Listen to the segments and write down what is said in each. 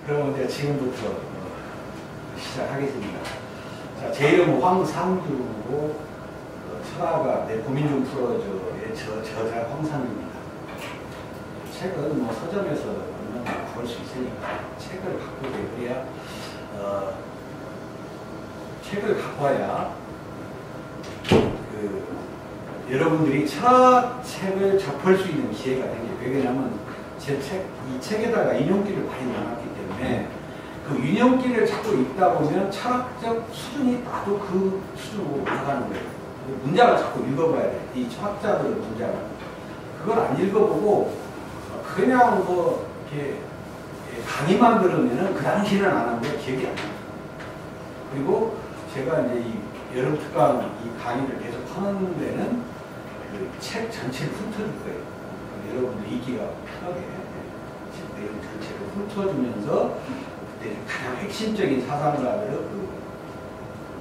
그럼 이제 지금부터 시작하겠습니다. 자, 제 이름은 황상규고 철학가 내 고민 좀 풀어줘의 저자 황상규입니다. 책은 뭐 서점에서 얼마나 구할 수 있으니까 책을 갖고 그래야 책을 갖고 와야 여러분들이 철학책을 접할 수 있는 기회가 생겨요. 왜냐하면 이 책에다가 인용기를 많이 넣어놨기 때문에 그 인용기를 자꾸 읽다 보면 철학적 수준이 나도 그 수준으로 올라가는 거예요. 문장을 자꾸 읽어봐야 돼. 이 철학자들의 문장을. 그걸 안 읽어보고 그냥 뭐 이렇게 강의만 들으면은 그 당시는 안 한 게 기억이 안 나요. 그리고 제가 이제 이 여름 특강 이 강의를 계속 하는 데는 그 책 전체를 훑어줄 거예요. 여러분들 읽기가 편하게 책 내용 전체를 훑어주면서 그때 가장 핵심적인 사상가들의 그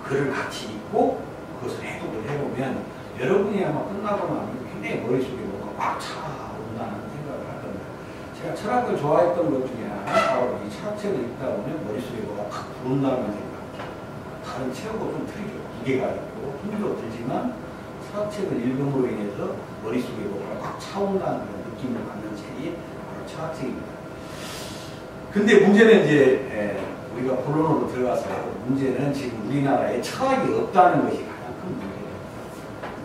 글을 같이 읽고 그것을 해독을 해보면 여러분이 아마 끝나고 나면 굉장히 머릿속에 뭔가 꽉 차온다는 생각을 할 겁니다. 제가 철학을 좋아했던 것 중에 하나는 바로 이 철학책을 읽다 보면 머릿속에 뭐가 탁 들어온다는 생각. 다른 책하고 좀 틀리죠. 무게가 있고 힘도 들지만 철학책을 읽음으로 인해서 머릿속에 뭐가 꽉 차온다는 그런 느낌을 받는 책이 바로 철학책입니다. 근데 문제는 이제 우리가 본론으로 들어가서 문제는 지금 우리나라에 철학이 없다는 것이 가장 큰 문제예요.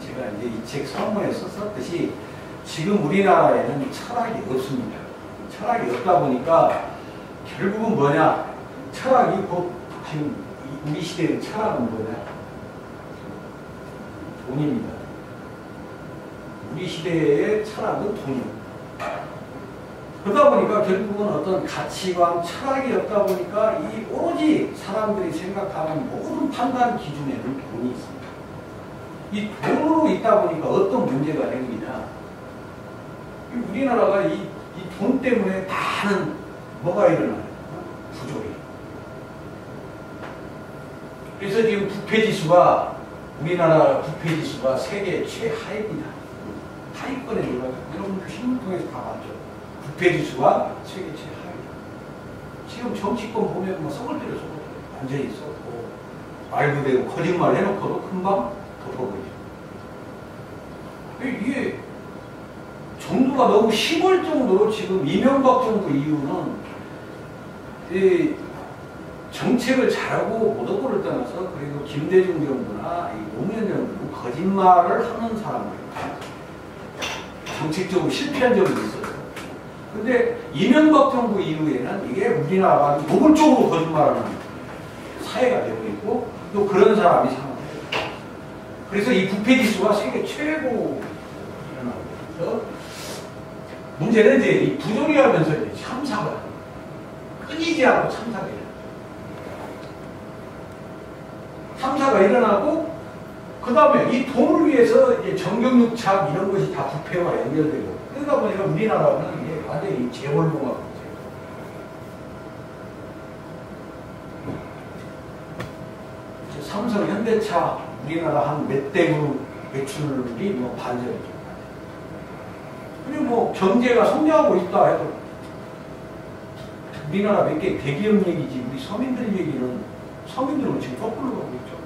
제가 이제 이 책 서문에서 썼듯이 지금 우리나라에는 철학이 없습니다. 철학이 없다 보니까 결국은 뭐냐? 철학이 곧 지금 우리 시대의 철학은 뭐냐? 돈입니다. 우리 시대의 철학은 돈이에요. 그러다 보니까 결국은 어떤 가치관, 철학이 없다 보니까 이 오로지 사람들이 생각하는 모든 판단 기준에는 돈이 있습니다. 이 돈으로 있다 보니까 어떤 문제가 생기냐. 우리나라가 이 돈 때문에 다는 뭐가 일어나요? 부조리. 그래서 지금 부패지수가 우리나라 부패지수가 세계 최하입니다. 하위권에 올라가요. 여러분들 신문 통해서 다 봤죠. 부패지수가 세계 최하입니다. 지금 정치권 보면 뭐 썩을 때려 완전히 썩고 말 그대로 거짓말 해놓고도 금방 덮어버리죠. 이게 정도가 너무 심할 정도로 지금 이명박 정부 이후는 이 정책을 잘하고 못하고를 떠나서 그리고 김대중 정부나 노무현 정부는 거짓말을 하는 사람들입니다. 정책적으로 실패한 적이 있어요. 근데 이명박 정부 이후에는 이게 우리나라가 노골적으로 거짓말하는 사회가 되고 있고 또 그런 사람이 상황이에요. 그래서 이 부패지수가 세계 최고 일어나고 있어서 문제는 이제 이 부조리하면서 이제 참사가 끊이지 않고 참사가 일어나요. 참사가 일어나고 그 다음에 이 돈을 위해서 이제 정경유착 이런 것이 다 부패와 연결되고 그러다 보니까 우리나라는 이게 완전히 재벌봉합 삼성, 현대차 우리나라 한 몇 대 그룹 매출이 뭐 반절이죠. 그리고 뭐 경제가 성장하고 있다 해도 우리나라 몇 개 대기업 얘기지 우리 서민들 얘기는 서민들은 지금 거꾸로 가고 있죠.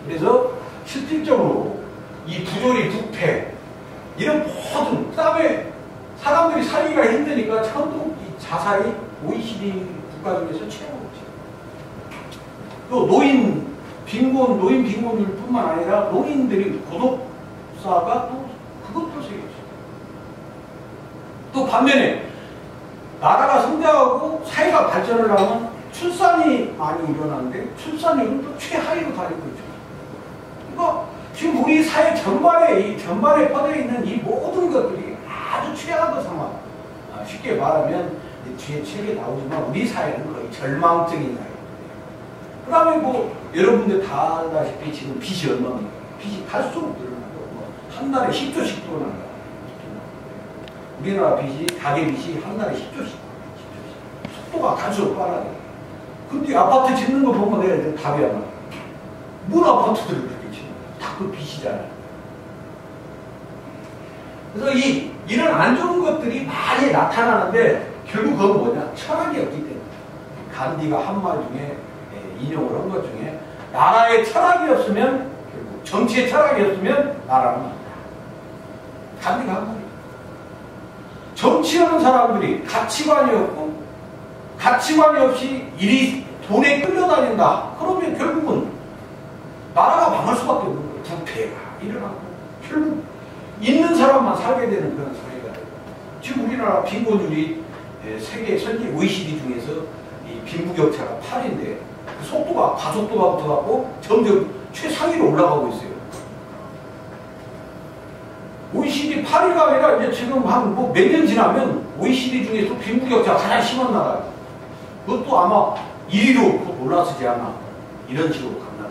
그래서 실질적으로 이 부조리, 부패 이런 모든 그 다음에 사람들이 살기가 힘드니까 천국 자살이 OECD 국가 중에서 최고죠. 또 노인 빈곤율 뿐만 아니라 노인들이 고독사가 또 그것도 세계죠. 또 반면에 나라가 성장하고 사회가 발전을 하면 출산이 많이 일어나는데 출산율은 또 최하위로 달리고 있죠. 그러니까 지금 우리 사회 전반에 퍼져 있는 이 모든 것들이 아주 최악의 상황. 쉽게 말하면 뒤에 책에 나오지만 우리 사회는 거의 절망적인 사회. 그 다음에 뭐 여러분들 다 알다시피 지금 빚이 얼마입니까? 빚이 갈수록 늘어나고 뭐 한 달에 10조씩 늘어난다. 우리나라 빚이 가계 빚이 한 달에 10조씩. 속도가 갈수록 빠르게. 근데 아파트 짓는 거 보면 내가 답이 안 나. 뭔 아파트들을 그렇게 짓는 거야? 다 그 빚이잖아요. 그래서 이런 안 좋은 것들이 많이 나타나는데 결국 그건 뭐냐? 철학이 없기 때문에. 간디가 한 말 중에 인용을 한 것 중에 나라에 철학이 없으면 결국 정치에 철학이 없으면 나라는 안 돼. 간디가 한 말이에요. 정치하는 사람들이 가치관이 없고 가치관이 없이 일이 돈에 끌려다닌다. 그러면 결국은 나라가 망할 수밖에 없는 거예요. 부패가 일어나고 결국 있는 사람만 살게 되는 그런 사회가 돼요. 지금 우리나라 빈곤율이 세계 선진 OECD 중에서 이 빈부격차가 8인데 그 속도가 가속도가 붙어갖고 점점 최상위로 올라가고 있어요. OECD 8위가 아니라 이제 지금 한 뭐 몇 년 지나면 OECD 중에서 빈부격차가 가장 심한 나라예요. 그것도 아마 1위로 올라서지 않나 이런 식으로 간다.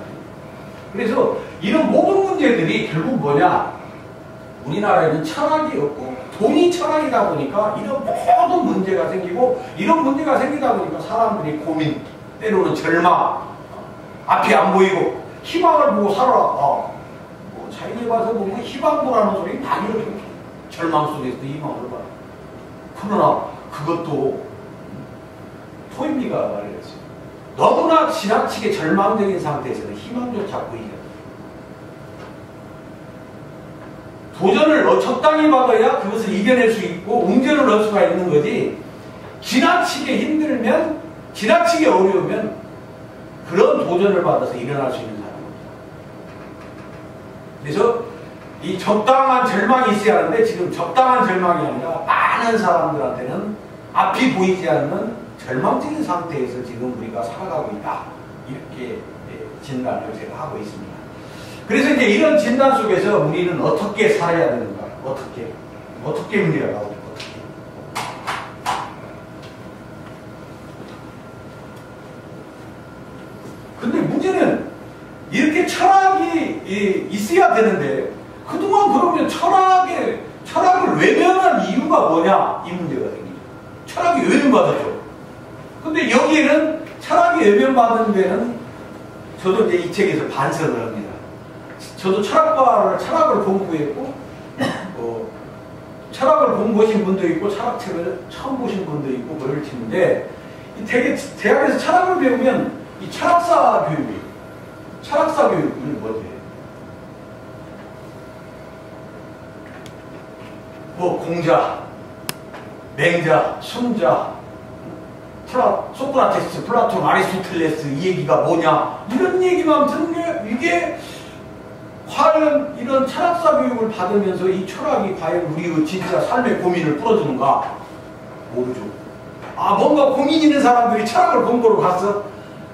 그래서 이런 모든 문제들이 결국 뭐냐? 우리나라에는 철학이 없고 돈이 철학이다 보니까 이런 모든 문제가 생기고 이런 문제가 생기다 보니까 사람들이 고민, 때로는 절망, 앞이 안 보이고 희망을 보고 살아라. 뭐 자기네 봐서 보면 희망 보라는 소리 많이 들어요. 절망 속에서도 희망을 봐. 그러나 그것도 토인비가 말했어요. 너무나 지나치게 절망적인 상태에서는 희망조차 보이지 않아요. 도전을 적당히 받아야 그것을 이겨낼 수 있고 웅변을 넣을 수가 있는 거지 지나치게 힘들면 지나치게 어려우면 그런 도전을 받아서 일어날 수 있는 사람입니다. 그래서 이 적당한 절망이 있어야 하는데 지금 적당한 절망이 아니라 많은 사람들한테는 앞이 보이지 않는 절망적인 상태에서 지금 우리가 살아가고 있다. 이렇게 진단을 제가 하고 있습니다. 그래서 이제 이런 진단 속에서 우리는 어떻게 살아야 되는가? 어떻게 문제가 나오죠? 어떻게? 근데 문제는 이렇게 철학이 있어야 되는데 그동안 그러면 철학을 외면한 이유가 뭐냐? 이 문제가 생기죠. 철학이 외면받았죠. 근데 여기에는 철학이 외면받은 데는 저도 이제 이 책에서 반성을 합니다. 저도 철학을 공부했고, 철학을 공부하신 분도 있고, 철학책을 처음 보신 분도 있고, 그럴 텐데, 되게 대학에서 철학을 배우면 이 철학사 교육이, 철학사 교육이 뭐지? 뭐 공자, 맹자, 순자, 소크라테스, 플라톤, 아리스토텔레스 이 얘기가 뭐냐 이런 얘기만 듣는 게 이게 과연 이런 철학사 교육을 받으면서 이 철학이 과연 우리의 진짜 삶의 고민을 풀어주는가? 모르죠. 뭔가 고민 있는 사람들이 철학을 공부로 갔어.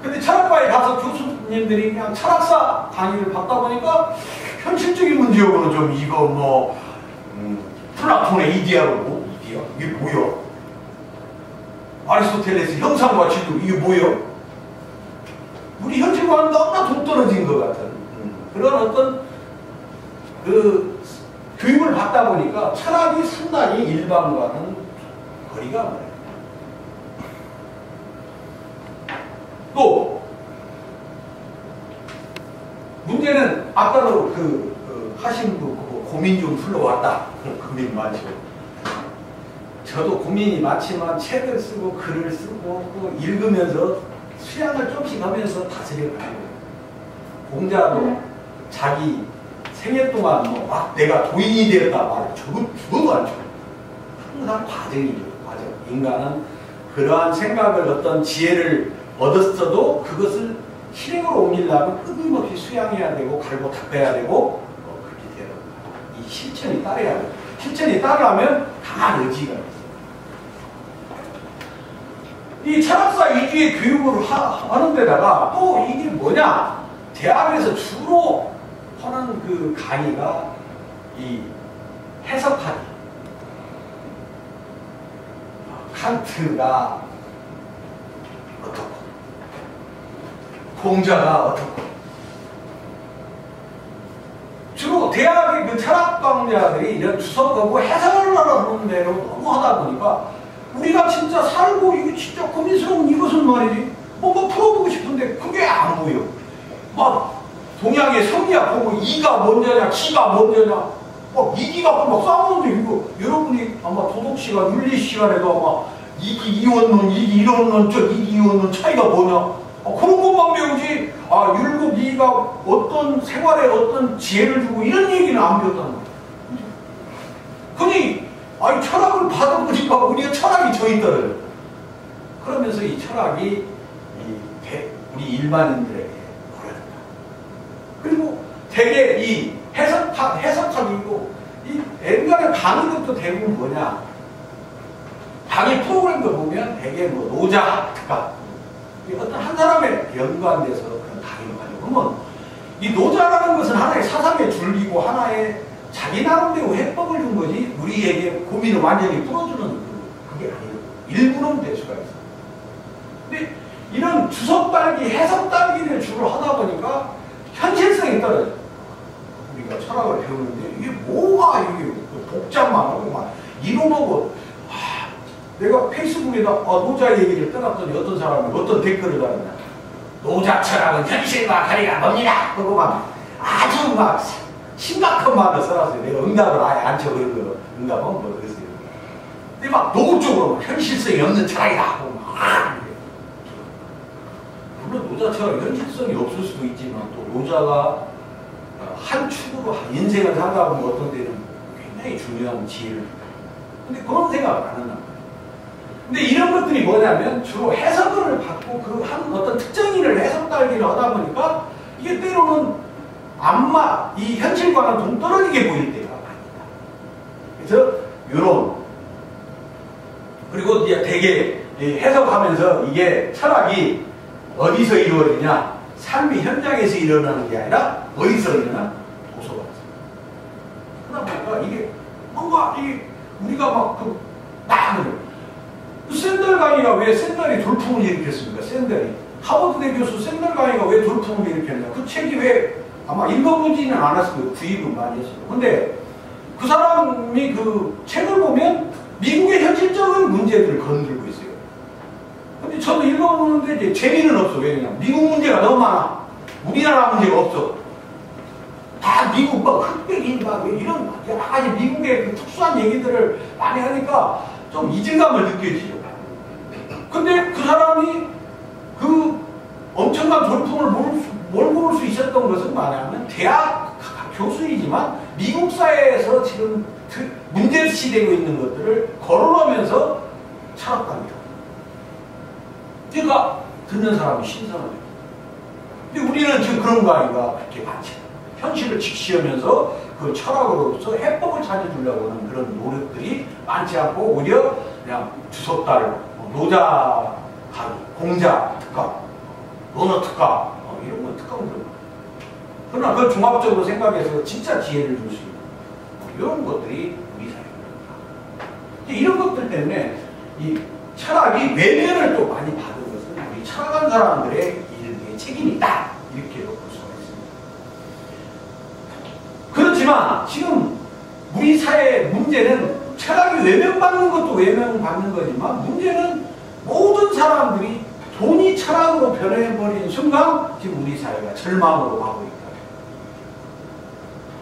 근데 철학과에 가서 교수님들이 그냥 철학사 강의를 받다 보니까 현실적인 문제역으로 좀 이거 플라톤의 이데아로 이게 뭐야? 아리스토텔레스 형상과 질도 이게 뭐예요? 우리 현실과는 너무나 동떨어진 것 같은 그런 어떤 그 교육을 받다 보니까 철학이 상당히 일반과는 거리가 멀어요. 또 문제는 아까도 하신 고민 좀 풀러왔다. 고민 많죠. 저도 고민이 많지만 책을 쓰고 글을 쓰고 또 읽으면서 수양을 조금씩 하면서 다스려가요. 공자도 자기 생애 동안 내가 도인이 되었다 말을 적어도 않죠. 항상 과정이죠. 과정. 인간은 그러한 생각을 어떤 지혜를 얻었어도 그것을 실행으로 옮기려면 끊임없이 수양해야 되고 갈고 닦아야 되고 그렇게 되는 거예요. 이 실천이 따라야 돼요. 실천이 따르려면 강한 의지가 있어요. 이 철학사 위주의 교육을 하는 데다가 또 이게 뭐냐? 대학에서 주로 하는 그 강의가 이 해석하기. 칸트가 어떻고, 공자가 어떻고. 주로 대학의 그 철학강자들이 이런 주석하고 해석을 하는 대로 너무 하다 보니까 우리가 진짜 살고 이게 진짜 고민스러운 이것은 말이지 뭔가 풀어보고 싶은데 그게 안 보여. 막 동양의 성리학 보고 이가 먼저냐 기가 먼저냐 막 이기가 막 싸우는데 이거 여러분이 아마 도덕 시간 윤리 시간에도 아마 이기 이원론 이기 이론론 저 이기 이원론 차이가 뭐냐 그런 것만 배우지 율곡 이가 어떤 생활에 어떤 지혜를 주고 이런 얘기는 안 배웠다는 거야. 그니 철학을 받아보니까 우리가 철학이 져 있더래요. 그러면서 이 철학이 우리 일반인들에게 보여준다. 그리고 되게 이 해석학이고 이 옛날에 강의도 대부분 뭐냐 강의 프로그램도 보면 되게 뭐 노자 특가 어떤 한 사람에 연관돼서 그런 강의를 하죠. 그러면 이 노자라는 것은 하나의 사상의 줄기고 하나의 자기 나름대로 해법을 준 거지 우리에게 고민을 완전히 풀어주는 그게 아니에요. 일부는 될 수가 있어. 근데 이런 주석 딸기, 해석 딸기를 주로 하다 보니까 현실성이 떨어져. 우리가 철학을 배우는데 이게 뭐가 이게 복잡만 하고 막 이론하고 내가 페이스북에다 노자 얘기를 떠났더니 어떤 사람이 어떤 댓글을 달았냐. 노자 철학은 현실과 거리가 멉니다. 그거 막 아주 막 심각한 말을 써놨어요. 내가 응답을 아예 안 쳐 그런 거 응답은 뭐 그랬어요. 근데 막 노골적으로 현실성이 없는 철학이다. 막 물론 노자 철학 현실성이 없을 수도 있지만 또 노자가 한 축으로 인생을 살다 보면 어떤 때는 굉장히 중요한 지혜를 근데 그런 생각을 안 한단 말이에요. 근데 이런 것들이 뭐냐면 주로 해석을 받고 그 한 어떤 특정인을 해석 달기를 하다 보니까 이게 때로는 이 현실과는 동떨어지게 보일 때가 많습니다. 그래서 이런 그리고 이제 되게 해석하면서 이게 철학이 어디서 이루어지냐 삶의 현장에서 일어나는 게 아니라 어디서 일어나 도서관에서. 그러다 보니까 이게 뭔가 우리가 샌들 강의가 왜 샌들이 돌풍을 일으켰습니까? 샌들이 하버드대 교수 샌들 강의가 왜 돌풍을 일으켰냐? 그 책이 왜 아마 읽어보지는 않았을 거예요. 구입은 많이 했어요. 근데 그 사람이 그 책을 보면 미국의 현실적인 문제들을 건들고 있어요. 근데 저도 읽어보는데 이제 재미는 없어. 왜냐면 미국 문제가 너무 많아. 우리나라 문제가 없어. 다 미국 흑백인 이런 여러 가지 미국의 그 특수한 얘기들을 많이 하니까 좀 이질감을 느껴지죠. 근데 그 사람이 그 엄청난 돌풍을 몰고 올 수 있었던 것은 뭐냐면 대학 교수이지만 미국 사회에서 지금 문제시되고 있는 것들을 거론하면서 철학가입니다. 그러니까 듣는 사람이 신선하죠. 근데 우리는 지금 그런 거 아닌가 그렇게 많지. 현실을 직시하면서 그 철학으로서 해법을 찾아주려고 하는 그런 노력들이 많지 않고 오히려 그냥 주석달, 노자 강의, 공자 특강, 논어 특강 이런 건 특강들. 그러나 그걸 종합적으로 생각해서 진짜 지혜를 줄 수 있는 이런 것들이 우리 사회입니다. 이런 것들 때문에 이 철학이 외면을 또 많이 받은 것은 우리 철학한 사람들의 일의 책임이 있다. 이렇게 볼 수가 있습니다. 그렇지만 지금 우리 사회의 문제는 철학이 외면받는 것도 외면받는 거지만 문제는 모든 사람들이 돈이 철학으로 변해버린 순간 지금 우리 사회가 절망으로 가고 있다.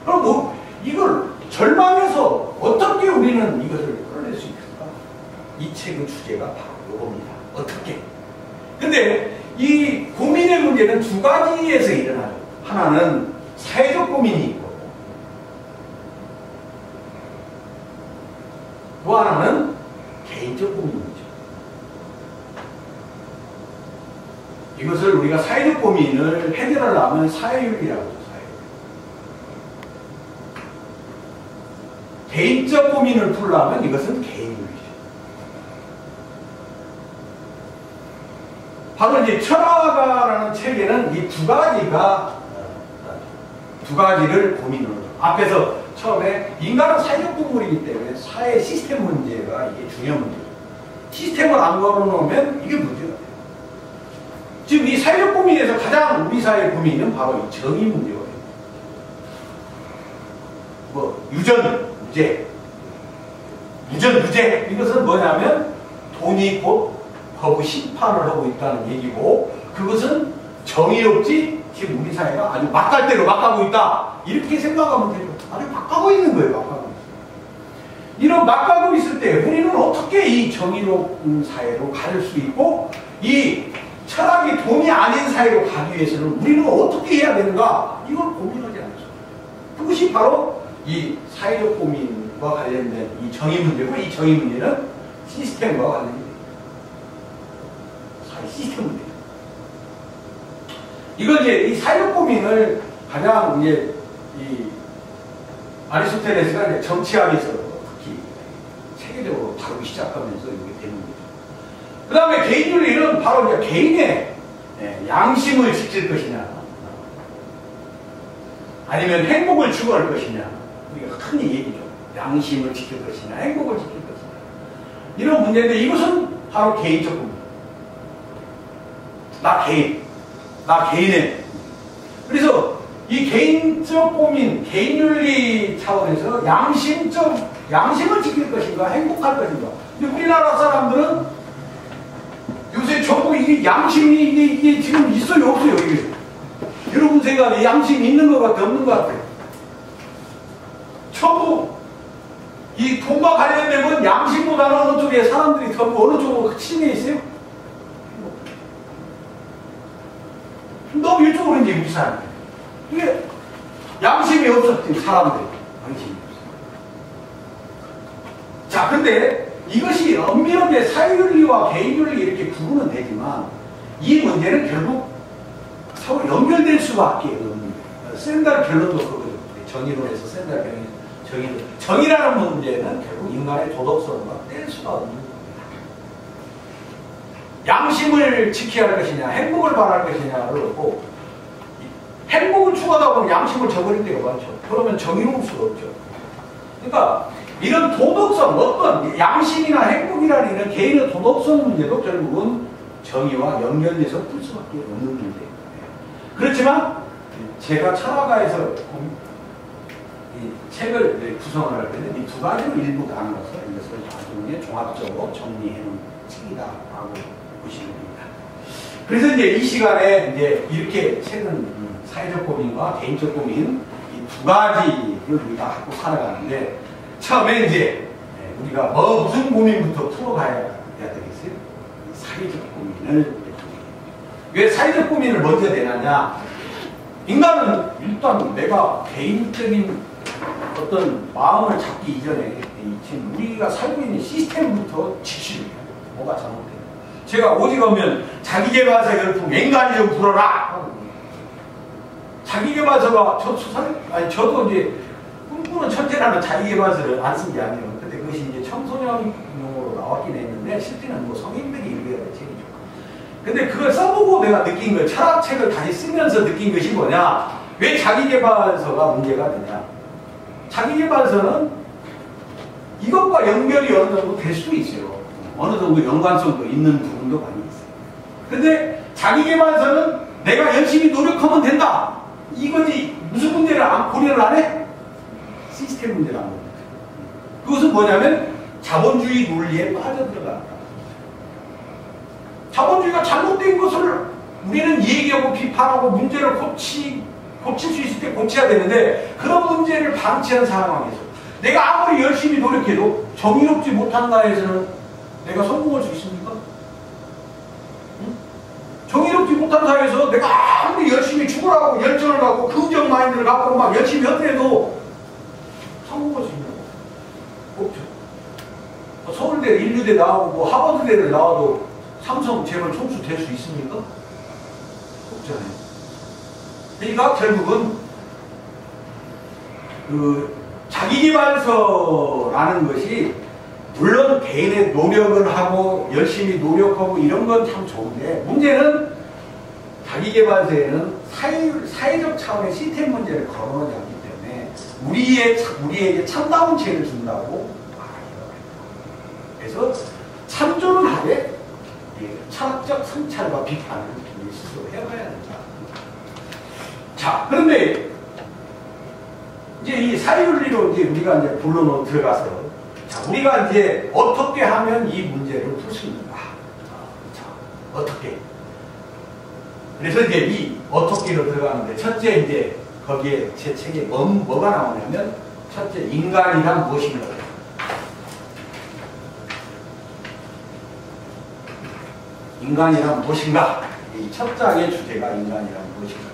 그럼 이걸 절망해서 어떻게 우리는 이것을 끌어낼 수 있을까? 이 책의 주제가 바로 이겁니다. 어떻게? 근데 이 고민의 문제는 두 가지에서 일어나요. 하나는 사회적 고민이 있고 또 하나는 개인적 고민이죠. 이것을 우리가 사회적 고민을 해결하려면 사회윤리라고 하죠. 개인적 고민을 풀려면 이것은 개인윤리죠. 바로 이제 철학가라는 책에는 이 두 가지를 고민을 하죠. 앞에서 처음에 인간은 사회적 동물이기 때문에 사회 시스템 문제가 이게 중요한 문제죠. 시스템을 안 걸어놓으면 이게 문제가 돼요. 지금 이 사회적 고민에서 가장 우리 사회의 고민은 바로 이 정의 문제가 됩니다. 유전무죄. 유전무죄. 이것은 뭐냐면 돈이 곧 법의 심판을 하고 있다는 얘기고, 그것은 정의롭지, 지금 우리 사회가 아주 막갈대로 막가고 있다. 이렇게 생각하면 되죠. 아주 막가고 있는 거예요. 막가고 있어요. 이런 막가고 있을 때 우리는 어떻게 이 정의로운 사회로 갈 수 있고, 이 철학이 돈이 아닌 사회로 가기 위해서는 우리는 어떻게 해야 되는가, 이걸 고민하지 않았어요. 그것이 바로 이 사회적 고민과 관련된 이 정의 문제고, 이 정의 문제는 시스템과 관련된 사회 시스템 문제. 이건 이제 이 사회적 고민을 가장 이제 이 아리스토텔레스가 이제 정치학에서 특히 체계적으로 다루기 시작하면서 이게 되는 거죠. 그 다음에 개인윤리는 바로 이제 개인의 양심을 지킬 것이냐, 아니면 행복을 추구할 것이냐, 우리가 흔히 얘기죠. 양심을 지킬 것이냐, 행복을 지킬 것이냐, 이런 문제인데, 이것은 바로 개인적 고민. 나 개인의. 그래서 이 개인적 고민, 개인윤리 차원에서 양심을 지킬 것인가, 행복할 것인가. 근데 우리나라 사람들은 요새 전부 이게 양심이 이게 지금 있어요, 없어요, 이게? 여러분 생각에 양심이 있는 것 같아, 없는 것 같아? 전부 이 돈과 관련된 건 양심보다는 어느 쪽에 사람들이 전부 어느 쪽으로 치중해 있어요? 너무 이쪽으로 이제 우리 사람들. 이게 양심이 없었지, 사람들이. 양심이 없어. 자, 근데 이것이 엄밀하게 사회윤리와 개인윤리 이렇게 구분은 되지만, 이 문제는 결국 서로 연결될 수밖에 없는 거예요. 샌달 결론도 그거죠. 정의론에서 샌달 결론. 정의라는 문제는 결국 인간의 도덕성과 뗄 수가 없는 겁니다. 양심을 지켜야 할 것이냐, 행복을 바랄 것이냐를 놓고, 행복을 추구하다 보면 양심을 저버릴 때가 많죠. 그러면 정의로울 수가 없죠. 그러니까 이런 도덕성, 어떤 양심이나 행복이라는 이런 개인의 도덕성 문제도 결국은 정의와 연결돼서 풀 수밖에 없는 문제예요. 그렇지만 제가 철학가에서 이 책을 구성을 할 때는 이 두 가지로 일부 나눠서 이것을 나중에 종합적으로 정리해놓은 책이다라고 보시면 됩니다. 그래서 이제 이 시간에 이제 이렇게 책은 사회적 고민과 개인적 고민 이 두 가지를 우리가 갖고 살아가는데, 처음에 이제 우리가 무슨 고민부터 풀어가야 되겠어요? 사회적 고민을. 왜 사회적 고민을 먼저 내놨냐? 인간은 일단 내가 개인적인 어떤 마음을 잡기 이전에 지금 우리가 살고 있는 시스템부터 지키는 거예요. 뭐가 잘못돼요? 제가 오직 하면 자기계발서 열풍 앵간히 좀 불어라. 자기계발서가 저도 이제 꿈꾸는 천재라는 자기계발서를 안 쓴 게 아니에요. 근데 그것이 이제 청소년용으로 나왔긴 했는데 실제는 뭐 성인들이 읽어야 될 책이죠. 근데 그걸 써보고 내가 느낀 걸, 철학책을 다시 쓰면서 느낀 것이 뭐냐? 왜 자기계발서가 문제가 되냐? 자기계발서는 이것과 연결이 어느 정도 될 수 있어요. 어느 정도 연관성도 있는 부분도 많이 있어요. 근데 자기계발서는 내가 열심히 노력하면 된다. 이거지. 무슨 문제를 고려를 안 해? 시스템 문제를 안 합니다. 그것은 뭐냐면 자본주의 논리에 빠져들어간다. 자본주의가 잘못된 것을 우리는 얘기하고 비판하고 문제를 고칠 수 있을 때 고쳐야 되는데, 그런 문제를 방치한 상황에서 내가 아무리 열심히 노력해도 정의롭지 못한 나라에서는 내가 성공할 수 있습니까? 응? 정의롭지 못한 사회에서 내가 아무리 열심히 죽으라고 열정을 갖고 긍정 마인드를 갖고 막 열심히 하더라도 성공할 수 있냐고? 없죠. 서울대, 인류대 나오고 뭐 하버드대를 나와도 삼성 재벌 총수 될 수 있습니까? 없잖아요. 그러니까 결국은 그 자기계발서라는 것이 물론 개인의 노력을 하고 열심히 노력하고 이런 건 참 좋은데, 문제는 자기계발서에는 사회적 차원의 시스템 문제를 거론하지 않기 때문에 우리에게 참다운 책을 준다고 말하기가 어렵다. 그래서 참조는 하되 철학적 성찰과 비판을 스스로 해봐야 된다. 자, 그런데 이제 이 사회윤리로 이제 우리가 이제 본론으로 들어가서, 자, 우리가 이제 어떻게 하면 이 문제를 풀 수 있는가? 자, 어떻게? 그래서 이제 이 어떻게로 들어가는데, 첫째 이제 거기에 제 책에 뭐가 나오냐면, 첫째, 인간이란 무엇인가? 인간이란 무엇인가? 이 첫 장의 주제가 인간이란 무엇인가?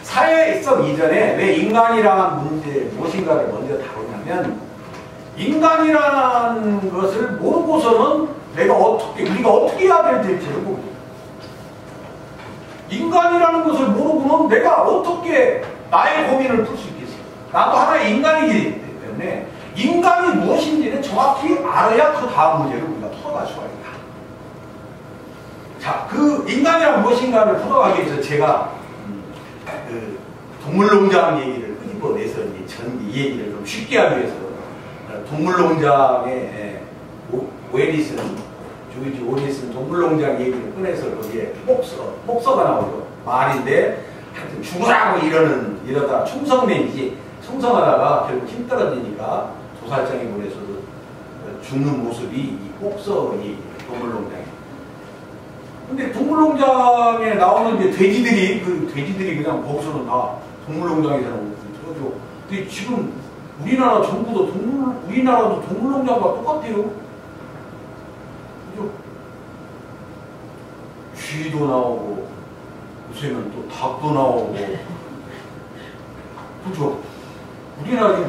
사회성 이전에 왜 인간이란 문제 무엇인가를 먼저 다루냐면, 인간이라는 것을 모르고서는 우리가 어떻게 해야 될지를 모르고, 인간이라는 것을 모르고는 내가 어떻게 나의 고민을 풀 수 있겠어요? 나도 하나의 인간이기 때문에 인간이 무엇인지는 정확히 알아야 그 다음 문제를 우리가 풀어갈 수가 있다. 자, 그 인간이란 무엇인가를 풀어가기 위해서 제가 그 동물농장 얘기를 끄집어내서 이 얘기를 좀 쉽게 하기 위해서 동물농장의 조지 오리슨 동물농장 얘기를 꺼내서 거기에 목서가 나오죠. 말인데 하여튼 죽으라고 이러다 충성맨이지, 충성하다가 결국 힘 떨어지니까 도살장에 보내서 죽는 모습이 이 목서의 동물농장이에요. 근데 동물농장에 나오는 이제 돼지들이 그냥 거기서는 다 동물농장에서는 그러죠. 근데 지금 우리나라도 동물농장과 똑같아요. 그죠? 쥐도 나오고, 요새는 또 닭도 나오고, 그죠? 우리나라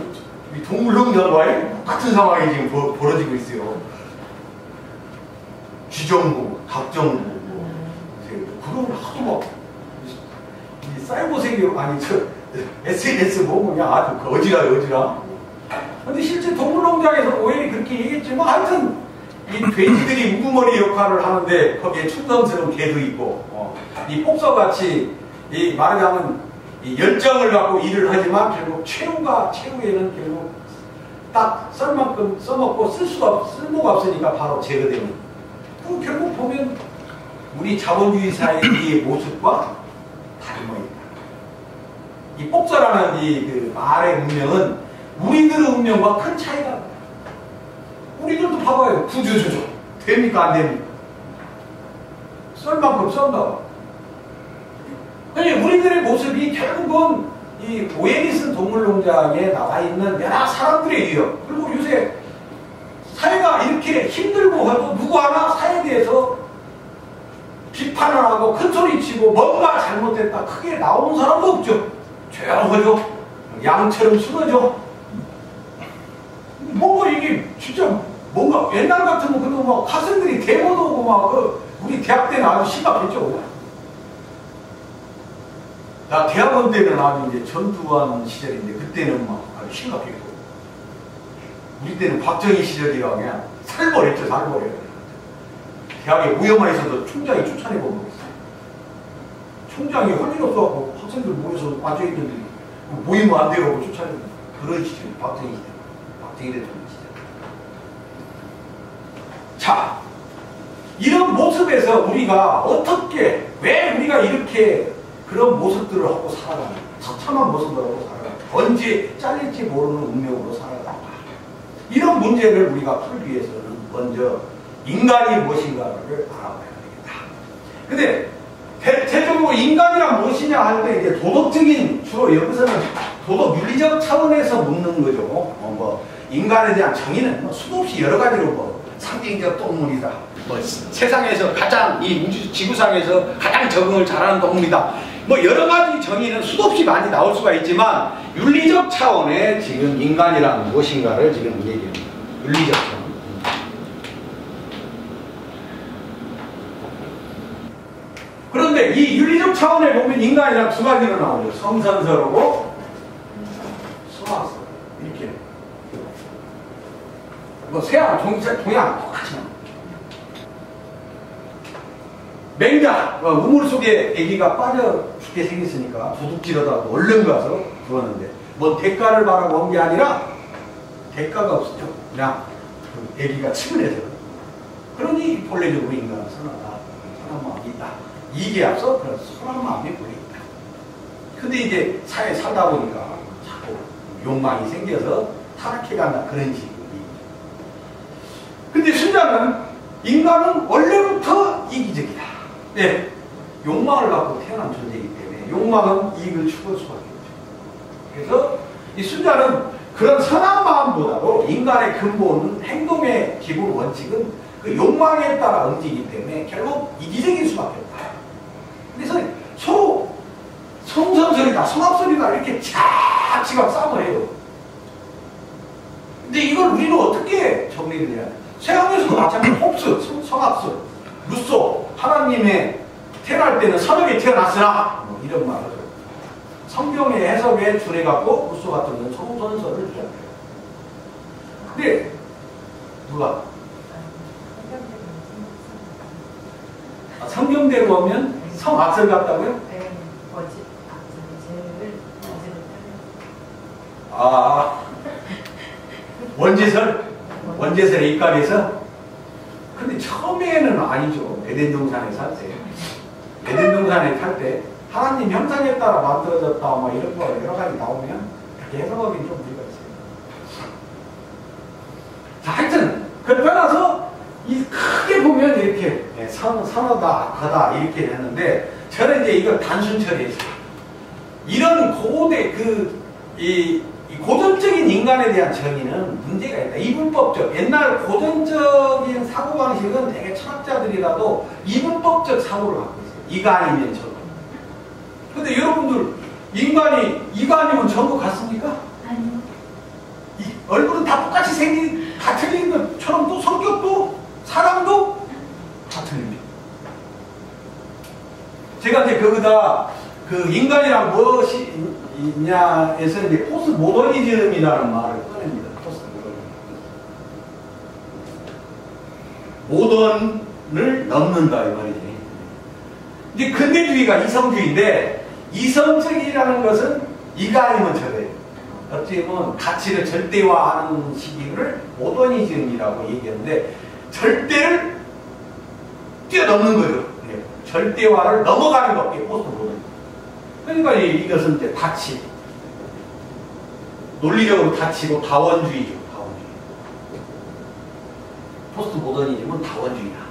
이 동물농장과 똑같은 상황이 지금 벌어지고 있어요. 쥐정부, 닭정부, 그런 하도 막, 이 사이버 세계, SNS 보면 그냥 아주 어지라. 근데 실제 동물농장에서 오해이 그렇게 얘기했지만, 하여튼, 이 돼지들이 우두머리 역할을 하는데, 거기에 충성스러운 개도 있고, 이 폭서같이, 말하자면, 이 열정을 갖고 일을 하지만, 결국 최후에는 결국 딱 썰 만큼 써먹고 쓸모가 없으니까 바로 제거되는. 그럼 결국 보면, 우리 자본주의 사회의 모습과 다름없다. 이 폭서라는 그 말의 운명은 우리들의 운명과 큰 차이가 나요. 우리들도 봐봐요. 구조조조. 됩니까? 안 됩니까? 썰 만큼 썬다. 아니, 우리들의 모습이 결국은 이 오에니슨 동물농장에 나와 있는 여러 사람들에 의해요. 그리고 요새 사회가 이렇게 힘들고 해도 누구 하나 사회에 대해서 비판을 하고 큰소리치고 뭔가 잘못됐다 크게 나오는 사람도 없죠. 조용하죠. 양처럼 쓰러져. 뭔가 이게 진짜 뭔가 옛날 같으면 그래도 막 학생들이 데모도 오고 막 우리 대학 때는 아주 심각했죠. 나 대학원 때는 아주 이제 전두환 시절인데 그때는 막 아주 심각했고, 우리 때는 박정희 시절이라 그냥 살벌했죠. 대학에 모여만 있어도 총장이 쫓아내고 있어요. 총장이 할 일 없어갖고 학생들 모여서 앉아있는데 모이면 안 되라고 쫓아내고, 그런 시절, 박정희 대통령 시절. 자, 이런 모습에서 우리가 왜 우리가 이렇게 그런 모습들을 하고 살아가는, 처참한 모습을 하고 살아가는, 언제 잘릴지 모르는 운명으로 살아간다. 이런 문제를 우리가 풀기 위해서는 먼저 인간이 무엇인가를 알아봐야 되겠다. 근데 대체적으로 인간이란 무엇이냐 할 때 이제 도덕적인, 주로 여기서는 도덕 윤리적 차원에서 묻는 거죠. 인간에 대한 정의는 수도 없이 여러 가지로 상징적 동물이다. 세상에서 가장 이 지구상에서 가장 적응을 잘하는 동물이다. 여러 가지 정의는 수도 없이 많이 나올 수가 있지만 윤리적 차원의 지금 인간이란 무엇인가를 지금 얘기합니다. 윤리적 차원. 그런데 이 윤리적 차원에 보면 인간이란 두 가지로 나오죠. 성선설하고 소학설. 이렇게. 서양, 동양 똑같이 나옵니다. 맹자, 우물 속에 애기가 빠져 죽게 생겼으니까 도둑질하다가 얼른 가서 구웠는데, 대가를 바라고 한 게 아니라 대가가 없었죠. 그냥 그 애기가 측은해서. 그러니 본래적으로 인간은 선한 마음이 있다. 이게 앞서 그런 선한 마음이 보여 있다. 근데 이제 사회에 살다 보니까 자꾸 욕망이 생겨서 타락해간다 그런 식으로. 근데 순자는 인간은 원래부터 이기적이다. 네, 욕망을 갖고 태어난 존재이기 때문에 욕망은 이익을 추구할 수밖에 없죠. 그래서 이 순자는 그런 선한 마음보다도 인간의 근본은 행동의 기본 원칙은 그 욕망에 따라 움직이기 때문에 결국 이기적일 수밖에 없다. 그래서 서로 성선설이다, 성합설이다 이렇게 차치가 싸움을 해요. 근데 이걸 우리는 어떻게 정리를 해야 돼? 서양에서도 마찬가지로 홉스, 성합설, 루소, 하나님의 태어날 때는 서력에 태어났으나 뭐 이런 말을 하죠. 성경의 해석에 준해갖고 루소 같은 경우는 성선설을 주장해요. 근데 누가? 성경대로 하면 성악설 같다고요? 네, 원제설에 입각해서? 근데 처음에는 아니죠. 에덴 동산에 살 때. 에덴 동산에 탈 때 하나님 형상에 따라 만들어졌다 뭐 이런 거 여러 가지 나오면 그렇게 해석하기는 좀 무리가 있어요. 자, 하여튼 그걸 떠나서 이 크게 보면 이렇게 선하다, 악하다 이렇게 했는데 저는 이제 이걸 단순 처리했어요. 이런 고대 이 고전적인 인간에 대한 정의는 문제가 있다. 이분법적, 옛날 고전적인 사고방식은 되게 철학자들이라도 이분법적 사고를 갖고 있어요. 이가 아니면 저거. 근데 여러분들, 인간이 이가 아니면 저거 같습니까? 아니요. 얼굴은 다 똑같이 다 틀린 것처럼 또 성격도, 사람도 다 틀립니다. 제가 이제 거기다 그 인간이란 무엇이 있냐에서 이제 포스트 모더니즘이라는 말을 꺼냅니다. 포스트 모더니즘. 모던을 넘는다 이 말이지. 이제 근대주의가 이성주의인데 이성적이라는 것은 이가 아니면 저래요. 어찌 보면 가치를 절대화하는 시기를 모더니즘이라고 얘기하는데 절대를 뛰어넘는 거죠. 절대화를 넘어가는 것이 포스트 모더니즘. 그러니까 이것은 이제 가치, 논리적으로 가치고 다원주의죠. 다원주의. 포스트 모더니즘은 다원주의다.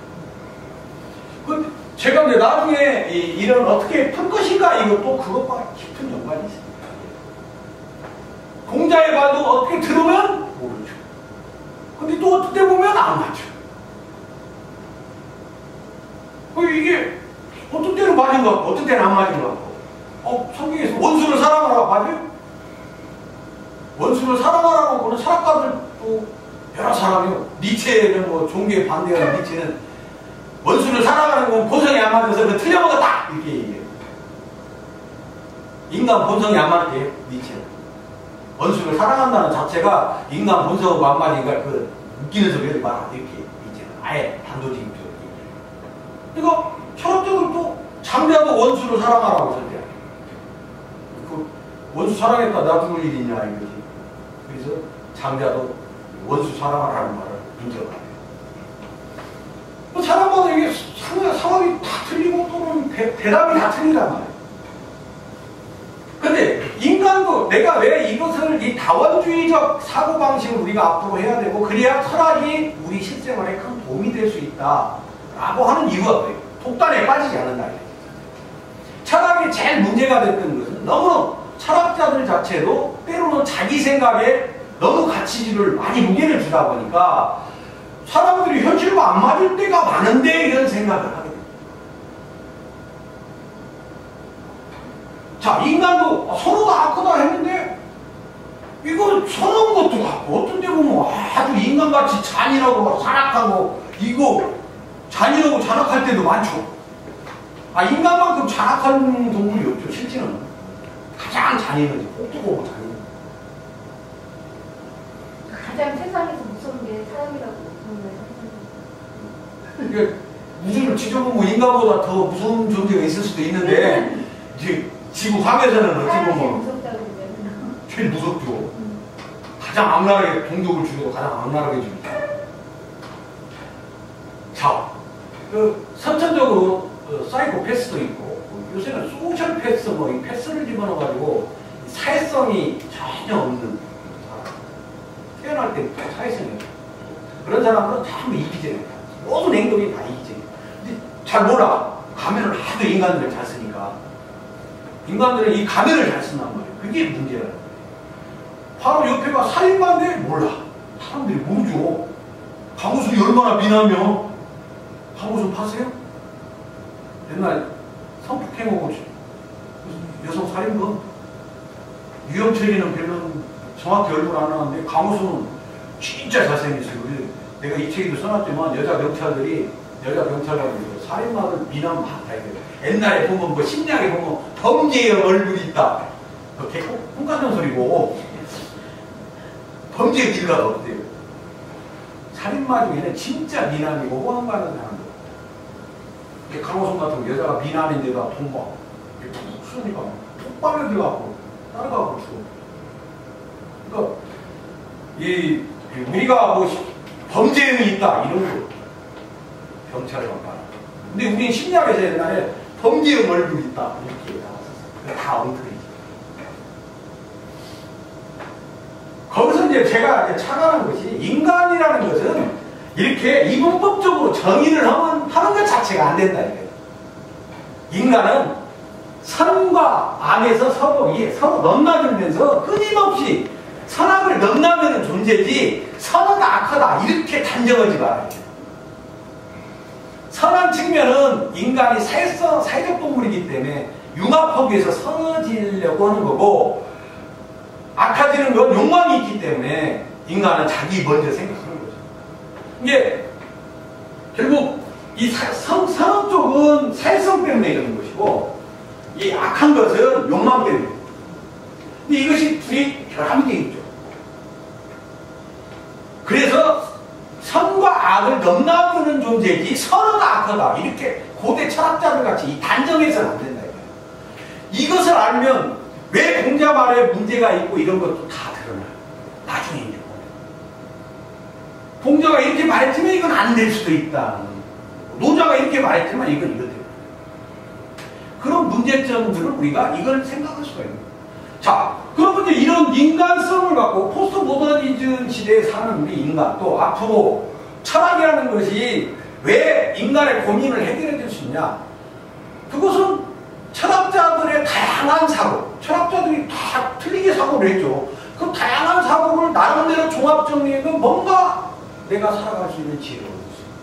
제가 이제 나중에 이런 어떻게 풀 것인가 이것도 그것과 깊은 연관이 있습니다. 공자의 말도 어떻게 들으면 모르죠. 근데 또 어떨 때 보면 안 맞죠. 이게 어떤 때는 맞은 것 같고 어떤 때는 안 맞은 것 같고. 성경에서 원수를 사랑하라고 맞아요? 원수를 사랑하라고 보는 철학가들도 여러 사람이요. 니체는 뭐 종교에 반대하는 니체는 원수를 사랑하는 건 본성이 안 맞아서 그 틀려먹었다! 이렇게 얘기해요. 인간 본성이 안 맞게 니체는. 원수를 사랑한다는 자체가 인간 본성하고 안 맞으니까 그 웃기는 소리를 말아. 이렇게 니체는 아예 단도직입적으로 얘기해요. 그러니까 철학적으로 또 장자도 원수를 사랑하라고 설계해요. 원수 사랑했다 나 죽을 일이 있냐 이거지. 그래서 장자도 원수 사랑하라는 말을 인정하네요. 사람마다 이게 상황이 다 틀리고 또는 대답이 다 틀리단 말이에요. 근데 인간도 내가 왜 이것을 이 다원주의적 사고방식을 우리가 앞으로 해야 되고 그래야 철학이 우리 실생활에 큰 도움이 될 수 있다 라고 하는 이유가 뭐예요? 독단에 빠지지 않는다. 철학이 제일 문제가 됐던 것은 너무 철학자들 자체도 때로는 자기 생각에 너무 가치를 많이 무게를 주다 보니까 사람들이 현실과 안 맞을 때가 많은데 이런 생각을 하게 됩니다. 자, 인간도 선호가 악하다 했는데 이거 선호한 것도 같고 어떤 데 보면 아주 인간같이 잔인하고 잔악하고 이거 잔인하고 잔악할 때도 많죠. 인간만큼 잔악한 동물이 없죠. 실제는 가장 잔인하지. 똑똑하고 잔인. 가장 세상에서 무서운 게 사람이라고 보는 거예요. 이게 우주를 지켜보면 인간보다 더 무서운 존재가 있을 수도 있는데 이제 지구 상에서는 어찌 보면 제일 무섭죠. 가장 악랄하게 동족을 죽여도 가장 악랄하게 죽입니다. 자, 선천적으로 사이코패스도 있고 요새는 소셜 패스 이 패스를 집어넣어가지고 사회성이 전혀 없는 사람. 태어날 때부터 사회성이 없어. 그런 사람은 전부 이기적이야. 모든 행동이 다 이기적이야. 근데 잘 몰라. 가면을 하도 인간들을 잘 쓰니까. 인간들은 이 가면을 잘 쓴단 말이야. 그게 문제라는 거야. 바로 옆에가 살인마인데 몰라. 사람들이 모르죠. 강우순이 얼마나 미나며. 강우순 파세요? 옛날 성폭행하고 여성 살인범. 유영철이는 별로 정확히 얼굴 안 나왔는데 강우순은 진짜 잘생겼어요. 내가 이 책에도 써놨지만 여자 경찰들이 살인마를 미남 많다. 옛날에 보면 뭐 심리학에 보면 범죄의 얼굴이 있다. 그게 콩 같은 소리고 범죄의 길가가 없대요. 살인마 중에는 진짜 미남이고 호감가는 사람들. 강호성 같은 여자가 미남인데다 돈봐. 푹 쏘니까 푹 빨려들어가고 따라가고 죽어. 그러니까 우리가 뭐 범죄형이 있다 이런 거 경찰에 만 봐라. 근데 우리는 심리학에서 옛날에 범죄형 얼굴이 있다 이렇게 나왔었어. 다 엉터리지. 거기서 이제 제가 착안한 것이 인간이라는 것은 이렇게 이분법적으로 정의를 하는 것 자체가 안 된다 이거예요. 인간은 선과 악에서 서로 넘나들면서 끊임없이 선악을 넘나드는 존재지 선하다 악하다 이렇게 단정하지 말아요. 선한 측면은 인간이 사회적 동물이기 때문에 융합하기 위해서 선해지려고 하는 거고 악해지는 건 욕망이 있기 때문에 인간은 자기 먼저 생각하는 거죠. 이게 결국 이 선한 쪽은 사회성 때문에 이러는 것이고 이 악한 것은 욕망 때문에. 근데 이것이 둘이 결합이 되어 있죠. 그래서 선과 악을 넘나드는 존재지 선하다 악하다 이렇게 고대 철학자들 같이 이 단정해서는 안 된다. 이것을 알면 왜 공자 말에 문제가 있고 이런 것도 다 드러나요. 나중에 이제 보면. 공자가 이렇게 말했지만 이건 안 될 수도 있다. 노자가 이렇게 말했지만 이건 이렇게. 그런 문제점들을 우리가 이걸 생각할 수가 있는 거예요. 자, 그러면 이제 이런 인간성을 갖고 포스트 모더니즘 시대에 사는 우리 인간 또 앞으로 철학이라는 것이 왜 인간의 고민을 해결해 줄 수 있냐? 그것은 철학자들의 다양한 사고, 철학자들이 다 틀리게 사고를 했죠. 그 다양한 사고를 나름대로 종합 정리해서 뭔가 내가 살아갈 수 있는 지혜를 얻을 수 있어요.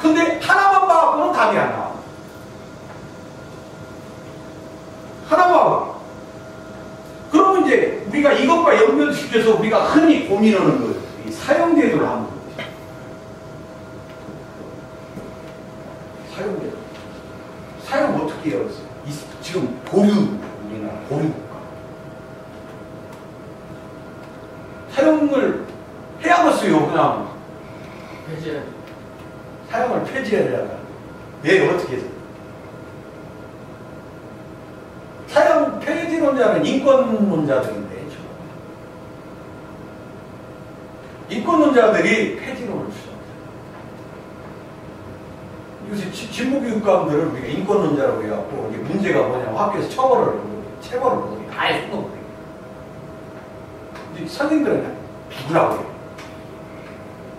근데 하나만 봐갖고는 답이 안 나와. 하나만 봐. 그러면 이제 우리가 이것과 연결시켜서 우리가 흔히 고민하는 거예요. 이 사형제도를 하는 거예요. 사형제도. 사형 어떻게 해요? 지금 보류, 우리나라 보류국가. 사형을 해야겠어요, 그냥. 폐지해야 사형을 폐지해야 되잖아. 왜, 어떻게 해서? 사형 폐지론자는 인권론자들인데, 인권론자들이 폐지론을 주장합니다. 요새 진보교육감들을 우리가 인권론자라고 해갖고, 이게 문제가 뭐냐면 학교에서 체벌을 못해. 아예 손도 못해. 근데 선생님들은 누구라고 해요?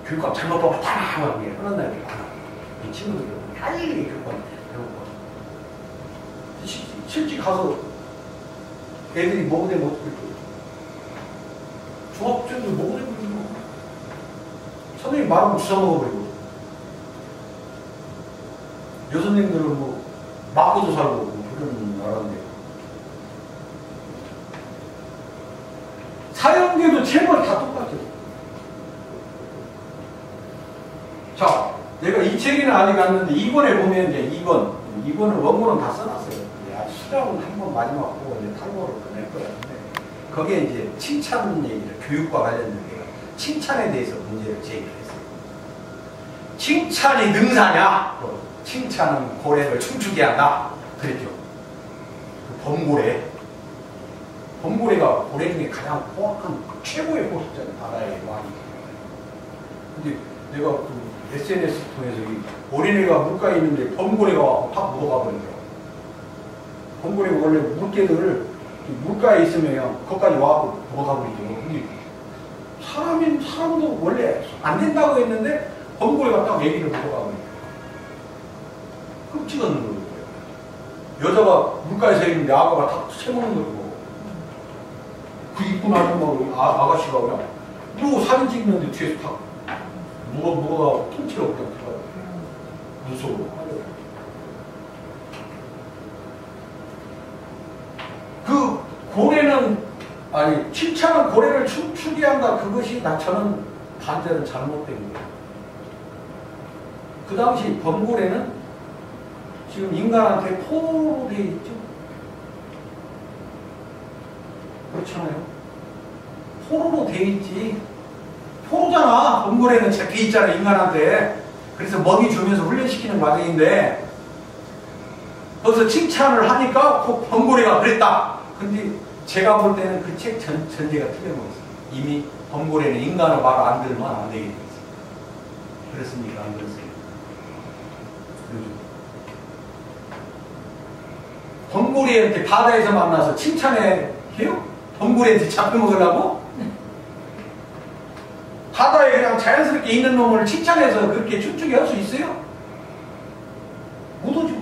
교육감 잘못 보면 다 하는 게 하는 날이 많아. 이 친구들은 할 일이 교육감 배우고. 실제 가서 애들이 먹으래 못 들고 중학생들 먹으래 버리고 선생님 말하면 주워 먹어버리고 여선생들은 뭐 맞고도 살고 뭐 그런 나라인데 사형제도 체벌 다 똑같아요. 자, 내가 이 책에는 아직 안 했는데 2권에 보면 이제 2권을 원고는 다 써놨어요. 수량은 한번 마지막 보고 이제 탈모를 끝낼 거야. 거기에 이제 칭찬 얘기를 교육과 관련된 얘기가 칭찬에 대해서 문제를 제기를 했어요. 칭찬이 능사냐? 칭찬은 고래를 춤추게 한다. 그랬죠. 그 범고래가 고래 중에 가장 포악한 최고의 포식자는 바다의 왕이. 근데 내가 그 SNS 통해서 이 어린애가 물가에 있는데 범고래가 와서 팍 묻어가 버린대요. 범고래가 원래 물개들을 물가에 있으면 거기까지 와갖고 넘어가버리죠. 근데 사람도 원래 안 된다고 했는데 범고에 갔다가 얘기를 들어가버리죠. 그럼 찍어놓는 거예요. 여자가 물가에 서 있는데 아가가 다 채먹는 거고. 그 이쁜 아줌마로 아가씨가 그냥 뭐 사진 찍는데 뒤에서 탁 뭐가 통째로 그냥 들어가요. 무서워. 그 고래는 아니 칭찬은 고래를 춤추게 한다. 그것이 저는 반대로 잘못된 거예요. 그 당시 범고래는 지금 인간한테 포로 되어 있죠. 그렇잖아요. 포로로 되어 있지. 포로잖아. 범고래는 잡혀 있잖아 인간한테. 그래서 먹이 주면서 훈련시키는 과정인데 거기서 칭찬을 하니까 범고래가 그랬다. 근데 제가 볼 때는 그 책 전제가 틀려먹었어요. 이미 범고래는 인간의 말 안 들으면 안 되게 되어 있어요. 그렇습니까? 안 그렇습니까? 범고래한테 바다에서 만나서 칭찬해요? 범고래한테 잡혀먹으려고? 바다에 그냥 자연스럽게 있는 놈을 칭찬해서 그렇게 춤추게 할 수 있어요? 못하죠.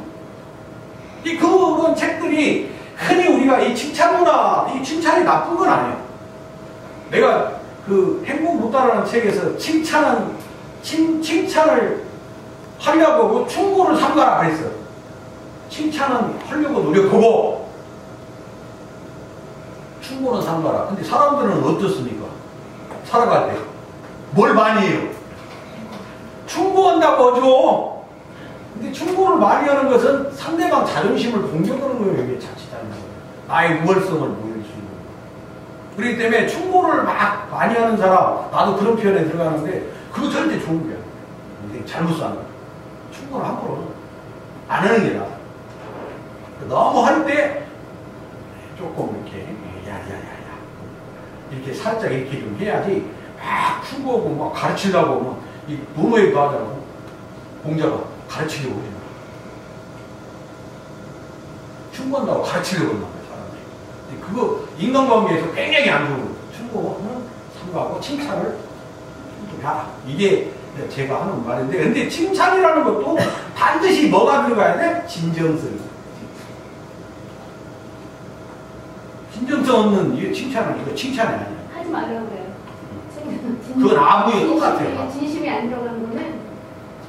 그런 책들이 흔히 우리가 이 칭찬문화, 이 칭찬이 나쁜 건 아니에요. 내가 그 행복 못 따라하는 책에서 칭찬을 하려고 충고를 삼가라 그랬어. 칭찬은 하려고 노력하고 충고는 삼가라. 근데 사람들은 어떻습니까? 살아갈 때 뭘 많이 해요? 충고한다고 하죠. 근데 충고를 많이 하는 것은 상대방 자존심을 공격하는 거예요. 이게 자칫하는 거예요. 나의 우월성을 보여줄 수 있는 거예요. 그렇기 때문에 충고를 막 많이 하는 사람, 나도 그런 표현에 들어가는데 그거 절대 좋은 게 아니에요. 근데 잘못 사는 거예요. 충고를 함부로 안 하는 게 나아요. 너무 할 때 조금 이렇게 야야야야 이렇게 살짝 이렇게 좀 해야지. 막 충고하고 막 가르치려고 막 이 노노에도 하잖아. 공자가 가르치려고 그래. 충고한다고 가르치려고 한단 말이야, 사람들이. 그거 인간관계에서 굉장히 안 좋은 거예요. 충고는 삼가하고 칭찬을 좀 해라. 이게 제가 하는 말인데, 근데 칭찬이라는 것도 반드시 뭐가 들어가야 돼? 진정성. 진정성 없는 이게 칭찬은 이거 칭찬이 아니야. 하지 말라고 그래요. 그건 아부에 똑같아요. 진심이 안 들어가는 거는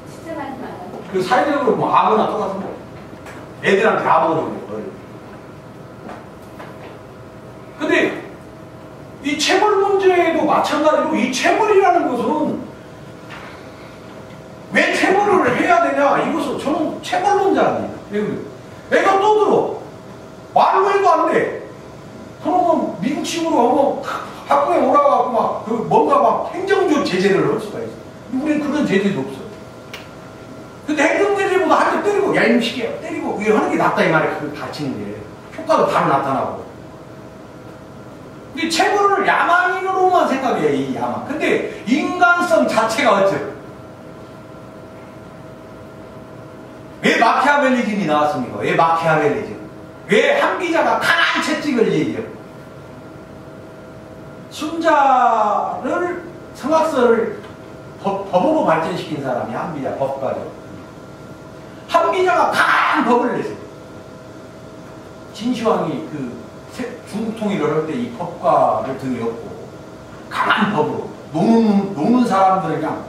칭찬하지 말라고. 그 사회적으로 뭐 아부나 똑같은 거예요. 애들한테 아부는 거예요. 근데 이 체벌 문제도 마찬가지로 이 체벌이라는 것은 왜 체벌을 해야 되냐? 이것은 저는 체벌론자입니다. 왜 그래요? 애가 떠들어. 말로 해도 안 돼. 그러면 미국식으로 하면 학교에 오라가고 막, 뭔가 막 행정적 제재를 할 수가 있어. 우리는 그런 제재도 없어. 근데 행정제재보다 한 대 때리고, 야, 임시게 때리고, 이거 하는 게 낫다, 이 말이야. 그걸 가르치는 게. 효과도 바로 나타나고. 근데 체벌을 야만인으로만 생각해, 이 야만. 근데 인간성 자체가 어쩌? 왜 마키아벨리즘이 나왔습니까? 왜 마키아벨리즘? 왜 한 기자가 강한 채찍을 얘기해요? 순자를 성악설을 법으로 발전시킨 사람이 한비자 법가죠. 한비자가 강한 법을 냈어요. 진시황이 그 중국 통일을 할 때 이 법가를 등에 업고 강한 법으로 노는 사람들은 그냥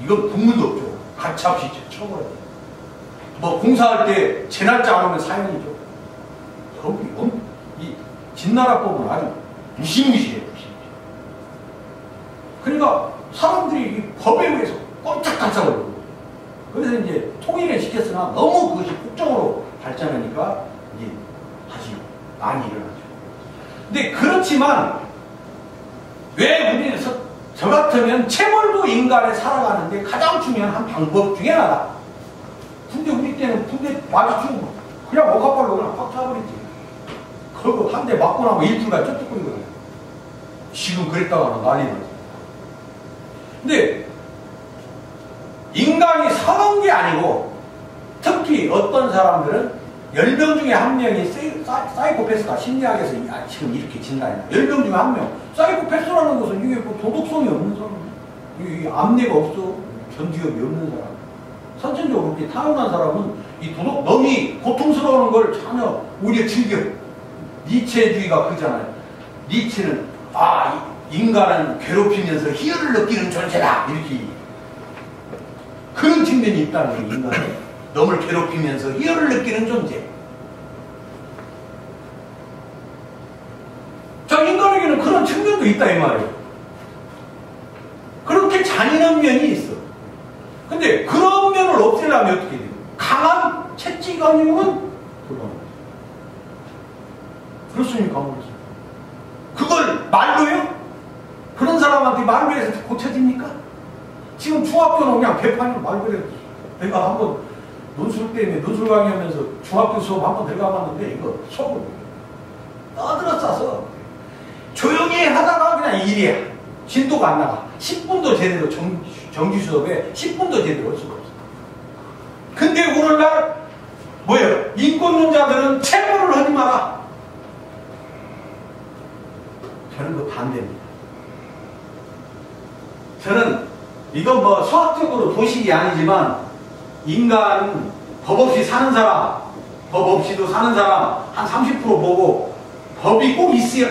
이건 국문도 없죠. 가차없이 쳐버려요. 뭐 공사할 때 제 날짜 안 오면 사형이죠. 이 진나라법은 아주 무시무시해요. 그러니까 사람들이 이 법에 의해서 꼼짝깜짝을 하고 그래서 이제 통일을 시켰으나 너무 그것이 폭정으로 발전하니까 이제 다시 많이 일어나죠. 근데 그렇지만 왜 우리는 저 같으면 체벌도 인간에 살아가는데 가장 중요한 한 방법 중에 하나다. 근데 우리 때는 군대 마주치고 그냥 억압발로 그냥 팍 차버리지. 그거 한 대 맞고 나면 일주일간 쫓겨거리거든요. 지금 그랬다가는 난리 나지. 근데 인간이 사는 게 아니고 특히 어떤 사람들은 10명 중에 한 명이 사이코패스가 심리학에서 지금 이렇게 진단이야. 10명 중에 한 명. 사이코패스라는 것은 이게 뭐 도덕성이 없는 사람. 이게 암내가 없어. 견디업이 없는 사람. 선천적으로 그렇게 타고난 사람은 이 너무 고통스러운 걸 전혀 오히려 즐겨. 니체주의가 그잖아요. 니체는 인간은 괴롭히면서 희열을 느끼는 존재다. 이렇게 그런 측면이 있다는 게 인간은 너를 괴롭히면서 희열을 느끼는 존재. 자, 인간에게는 그런 측면도 있다 이 말이에요. 그렇게 잔인한 면이 있어. 근데 그런 면을 없애려면 어떻게 돼요? 강한 채찍아니면 그렇습니까? 그걸 말로요? 그런 사람한테 말로 해서 고쳐집니까? 지금 중학교는 그냥 개판으로 말 그대로. 내가 한번 논술 때문에 논술 강의하면서 중학교 수업 한번 들어가봤는데 이거 수업을 떠들어싸서 조용히 하다가 그냥 일이야. 진도가 안 나가. 10분도 제대로 정규 수업에 10분도 제대로 할 수가 없어. 근데 오늘날 뭐예요? 인권론자들은 체벌을 하지 마라. 저는 그 반대입니다. 저는 이건 뭐 수학적으로 도식이 아니지만 인간 법 없이 사는 사람, 법 없이도 사는 사람 한 30% 보고 법이 꼭 있어야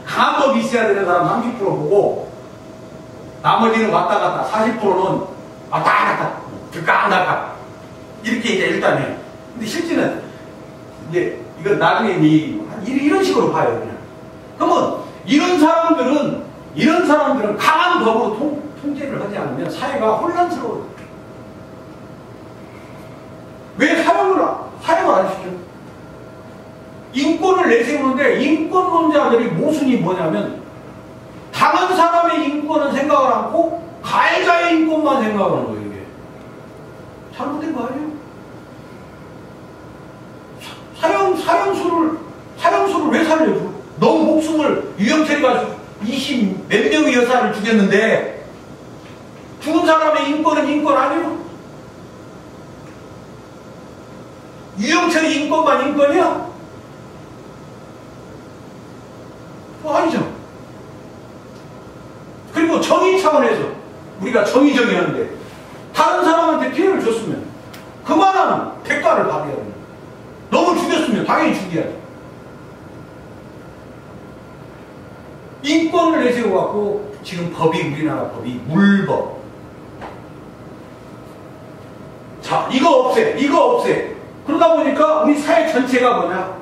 강한 법이 있어야 되는 사람 30% 보고 나머지는 왔다 갔다 40%는 왔다 갔다 들깍날깍 이렇게 이제 일단 해요. 근데 실제는 이제 이건 나중에 이런 식으로 봐요 그냥. 그러면 이런 사람들은 강한 법으로 통제를 하지 않으면 사회가 혼란스러워요. 왜 사용을 안 시켜요? 인권을 내세우는데 인권론자들이 모순이 뭐냐면 다른 사람의 인권은 생각을 않고 가해자의 인권만 생각하는 거예요. 이게 잘못된 거 아니에요? 사형수를 왜 살려줘? 너 목숨을 유영철이가 20 몇 명의 여사를 죽였는데 죽은 사람의 인권은 인권 아니에요? 유영철의 인권만 인권이야? 아니죠. 그리고 정의 차원에서 우리가 정의 정의하는데 다른 사람한테 피해를 줬으면 그만한 대가를 받아야 돼요. 너무 죽였으면 당연히 죽여야 돼. 인권을 내세워갖고 지금 우리나라 법이 물법. 자, 이거 없애. 그러다 보니까 우리 사회 전체가 뭐냐?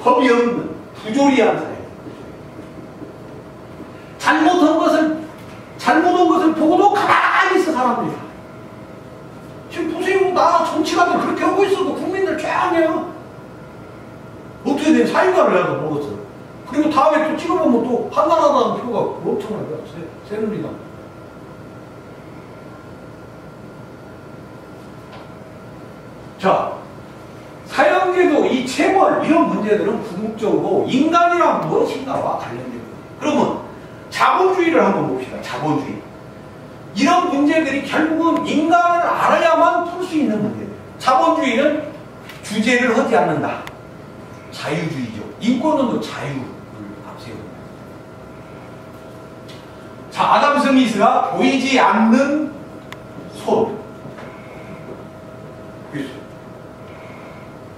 법이 없는 부조리한 사회. 잘못한 것을 보고도 가만히 있어 사람들이. 지금 보세요. 나 정치가들 그렇게 하고 있어도 국민들 최악이야. 어떻게 된 사유가를 해도 먹었어. 그리고 다음에 또 찍어보면 또 판단하다는 표가 엄청나요. 새누리당. 자, 사형제도 이 체벌 이런 문제들은 궁극적으로 인간이란 무엇인가와 관련된 거예요. 그러면 자본주의를 한번 봅시다. 자본주의. 이런 문제들이 결국은 인간을 알아야만 풀 수 있는 문제예요. 자본주의는 규제를 하지 않는다. 자유주의죠. 인권은 자유를 앞세웁니다. 자, 아담 스미스가 보이지 않는 손.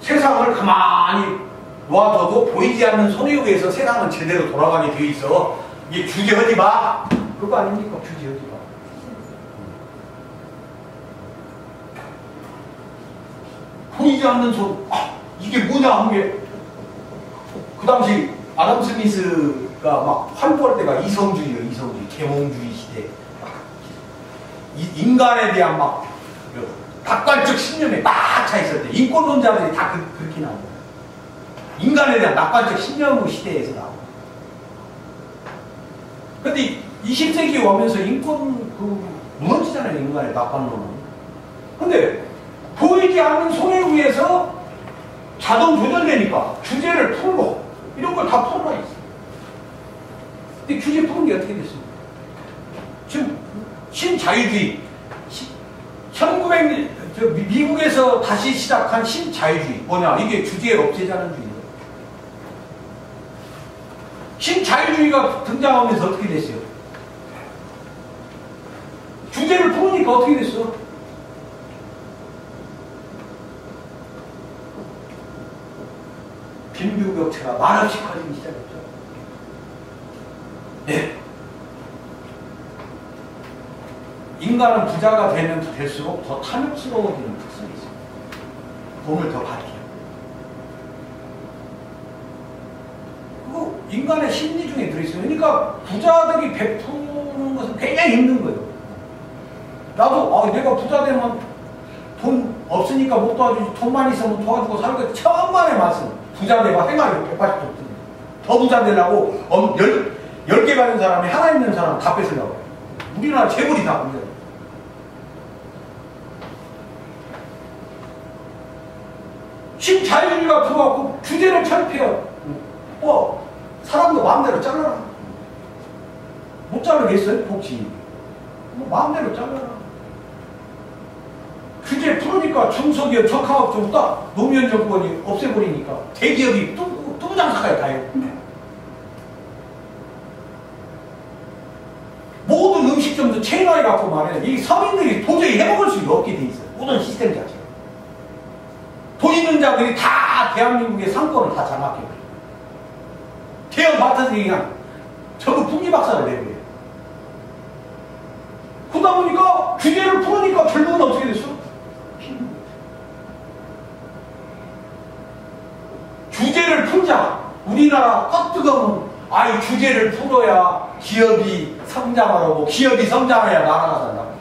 세상을 가만히 놔둬도 보이지 않는 손에 의해서 세상은 제대로 돌아가게 되어 있어. 이게 규제하지 마. 그거 아닙니까? 규제하지 마. 보이지 않는 손. 이게 뭐냐 한 게 그 당시 아담 스미스가 막 활보할 때가 이성주의예요. 이성주의. 계몽주의 시대. 인간에 대한 막 낙관적 신념에 딱 차 있을 때 인권론자들이 다 그렇게 나온 거예요. 인간에 대한 낙관적 신념의 시대에서 나온 거예요. 근데 20세기에 오면서 인권 무너지잖아요. 인간의 낙관론은. 근데 보이지 않는 손에 의해서 자동 조절되니까 규제를 풀고 이런 걸 다 풀어놔 있어요. 근데 규제 푸는 게 어떻게 됐습니까? 지금 신자유주의 미국에서 다시 시작한 신자유주의 뭐냐? 이게 주제를 없애자는 주의예요. 신자유주의가 등장하면서 어떻게 됐어요? 주제를 풀으니까 어떻게 됐어? 빈부격차가 말없이 커지기 시작했죠. 네. 인간은 부자가 되면 될수록 더 탐욕스러워지는 특성이 있습니다. 돈을 더 받게. 그거 인간의 심리 중에 들어있어요. 그러니까 부자들이 베푸는 것은 굉장히 힘든 거예요. 나도 내가 부자 되면 돈 없으니까 못 도와주지, 돈만 있으면 도와주고 살 거 천만의 말씀. 부자 되면 행하려 180도 없습니다. 더 부자 되려고 10개 가진 사람이 하나 있는 사람 다 뺏으려고 해요. 우리나라 재벌이 다 부자예요. 신자유주의가 들어왔고 규제를 철폐해요. 사람도 마음대로 잘라라. 못 자르겠어요? 복지. 마음대로 잘라라. 규제 풀으니까 중소기업, 저가업 좀 딱 노무현 정권이 없애버리니까 대기업이 뚜부장사까지 다 해요. 모든 음식점도 체인화해갖고 말해. 이 서민들이 도저히 해먹을 수 없게 돼 있어요. 모든 시스템 자체가. 돈 있는 자들이 다 대한민국의 상권을 다 장악해요. 대형 마트들이 그냥 전부 풍기박살을 내버려요. 그러다 보니까 규제를 풀으니까 결국은 어떻게 됐어? 규제를 풀자. 우리나라 껏뜨거면 규제를 풀어야 기업이 성장하라고, 기업이 성장해야 나라가 산다고.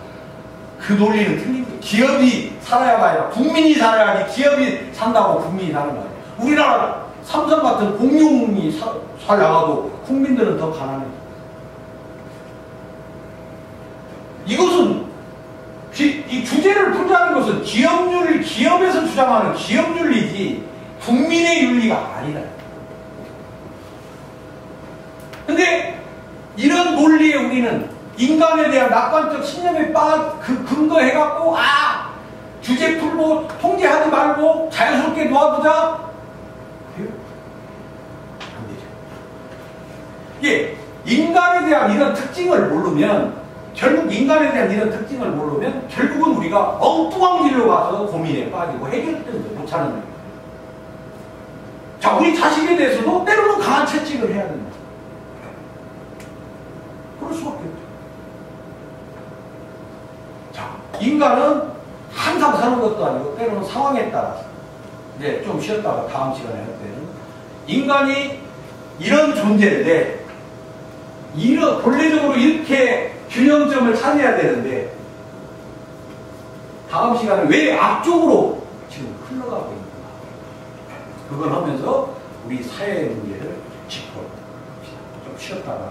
그 논리는 틀린 거예요. 기업이 살아야가 아니라 국민이 살아야지 기업이 산다고 국민이 사는 거예요. 우리나라 삼성 같은 공룡이 살아가도 국민들은 더 가난해요. 이것은 이 규제를 풀자는 것은 기업에서 주장하는 기업윤리지 국민의 윤리가 아니다. 근데 이런 논리에 우리는 인간에 대한 낙관적 신념에 근거해갖고 규제 풀고 통제하지 말고 자연스럽게 놓아두자. 안 되죠. 예, 인간에 대한 이런 특징을 모르면 결국은 우리가 엉뚱한 길로 가서 고민에 빠지고 해결되는 못 찾는 거예요. 자, 우리 자식에 대해서도 때로는 강한 채찍을 해야 된다. 그럴 수밖에 없죠. 자, 인간은 항상 사는 것도 아니고 때로는 상황에 따라서 이제 좀 쉬었다가 다음 시간에 할 때는 인간이 이런 존재인데 본래적으로 이렇게 균형점을 찾아야 되는데 다음 시간에 왜 앞쪽으로 지금 흘러가고 있는가, 그걸 하면서 우리 사회의 문제를 짚어봅시다. 좀 쉬었다가